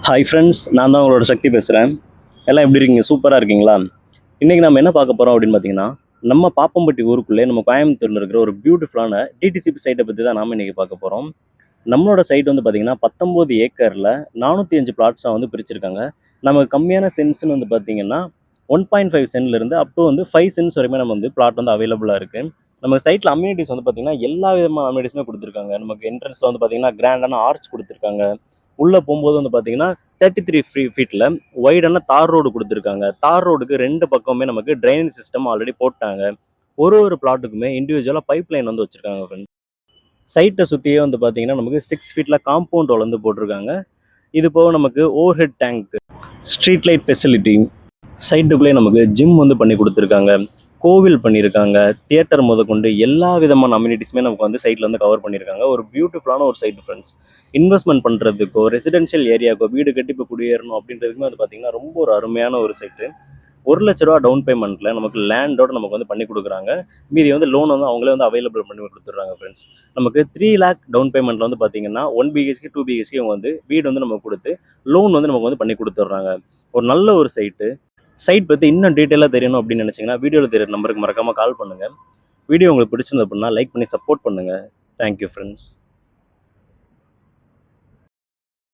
Hi friends, நான் தான் உங்களோட சக்தி பேசுகிறேன். எல்லாம் எப்படி இருக்கீங்க? சூப்பராக இருக்கீங்களா? இன்றைக்கி நம்ம என்ன பார்க்க போகிறோம் அப்படின்னு பார்த்தீங்கன்னா, நம்ம பாப்பம்பட்டி ஊருக்குள்ளே நம்ம கோயம்புத்தூரில் இருக்கிற ஒரு பியூட்டிஃபுல்லான டிடிசிபி சைட்டை பற்றி தான் நாம் இன்றைக்கி பார்க்க போகிறோம். நம்மளோட சைட் வந்து பார்த்திங்கன்னா 19 ஏக்கரில் 405 பிளாட்ஸாக வந்து பிரிச்சிருக்காங்க. நமக்கு கம்மியான சென்ட்ஸ்னு வந்து பார்த்திங்கன்னா 1.5 சென்ட்லேருந்து அப் டு வந்து 5 சென்ட்ஸ் வரைக்கும் நம்ம வந்து பிளாட் வந்து அவைலபிளாக இருக்குது. நம்ம சைட்டில் அம்யூனிட்டிஸ் வந்து பார்த்திங்கன்னா எல்லா விதமான அம்யூனிட்டிஸுமே கொடுத்துருக்காங்க. நமக்கு என்ட்ரன்ஸில் வந்து பார்த்திங்கன்னா கிராண்டான ஆர்ச் கொடுத்துருக்காங்க. உள்ளே போகும்போது வந்து பார்த்தீங்கன்னா 33 ஃபீட்டில் ஒய்டான தார் ரோடு கொடுத்துருக்காங்க. தார் ரோடுக்கு 2 பக்கமுமே நமக்கு ட்ரைனேஜ் சிஸ்டம் ஆல்ரெடி போட்டாங்க. ஒரு பிளாட்டுக்குமே இண்டிவிஜுவலாக பைப் லைன் வந்து வச்சுருக்காங்க ஃப்ரெண்ட்ஸ். சைட்டை சுற்றியே வந்து பார்த்தீங்கன்னா நமக்கு 6 ஃபீட்டில் காம்பவுண்ட் வால் வந்து போட்டிருக்காங்க. இது போக நமக்கு overhead tank, street light facility, சைட்டுக்குள்ளேயே நமக்கு ஜிம் வந்து பண்ணி கொடுத்துருக்காங்க, கோவில் பண்ணியிருக்காங்க, தியேட்டர் முதற்கொண்டு எல்லா விதமான அம்யூனிட்டிஸுமே நமக்கு வந்து சைட்டில் வந்து கவர் பண்ணியிருக்காங்க. ஒரு பியூட்டிஃபுல்லான ஒரு சைட்டு ஃப்ரெண்ட்ஸ். இன்வெஸ்ட்மெண்ட் பண்ணுறதுக்கோ ரெசிடென்ஷியல் ஏரியாக்கோ வீடு கட்டி இப்போ குடியேறணும் அப்படின்றதுக்குமே வந்து பார்த்திங்கன்னா ரொம்ப ஒரு அருமையான ஒரு சைட்டு. ₹1,00,000 டவுன் பேமெண்ட்டில் நமக்கு லேண்டோட நமக்கு வந்து பண்ணி கொடுக்குறாங்க. மீதி வந்து லோன் வந்து அவங்களே வந்து அவைலபிள் பண்ணி கொடுத்துட்றாங்க ஃப்ரெண்ட்ஸ். நமக்கு 3 லேக் டவுன் பேமெண்ட்டில் வந்து பார்த்திங்கன்னா 1 பிஹெச்கே 2 பிஹெச்கே இவங்க வந்து வீடு வந்து நமக்கு கொடுத்து லோன் வந்து நமக்கு வந்து பண்ணி கொடுத்துட்றாங்க. ஒரு நல்ல ஒரு சைட்டு. சைட் பற்றி இன்னும் டீட்டெயிலாக தெரியணும் அப்படின்னு நினச்சிங்கன்னா வீடியோவில் தெரியுற நம்பருக்கு மறக்காமல் கால் பண்ணுங்கள். வீடியோ உங்களுக்கு பிடிச்சிருந்தது அப்படின்னா லைக் பண்ணி சப்போர்ட் பண்ணுங்கள். Thank you friends.